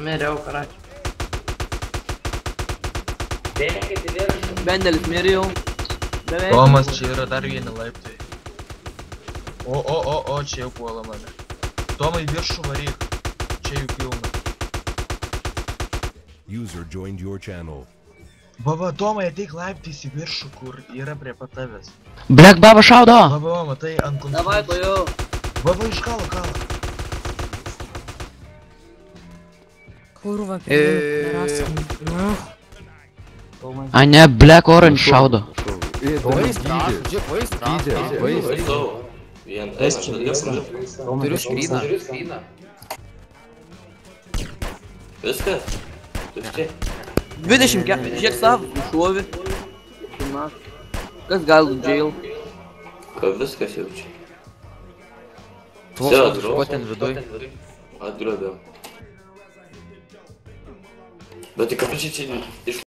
Miriau, karačiu. Bėkit į viršų. Bendelis mirėjau. Beveik. Tomas, čia yra dar vieni laiptai. O, čia jau puola mane. Tomai, viršų varyk. Čia jų pilna. User joined your channel. Va, Tomai, ateik laiptais į viršų, kur yra prie pat tavęs. Black Baba šaudo! Va, matai, ant Davai, konstrukcijos. to jau. Va, iš kalo. Kurva, nerasam. A ne, Black Orange šaudo. Turiu skryną. Viskas? Tuščiai. 24, žiūrėk sav, šuovi. Kas gal jail? Ką viskas jaučia? Ko ten viduj? Atgrobiau. Bet tai ką čia iš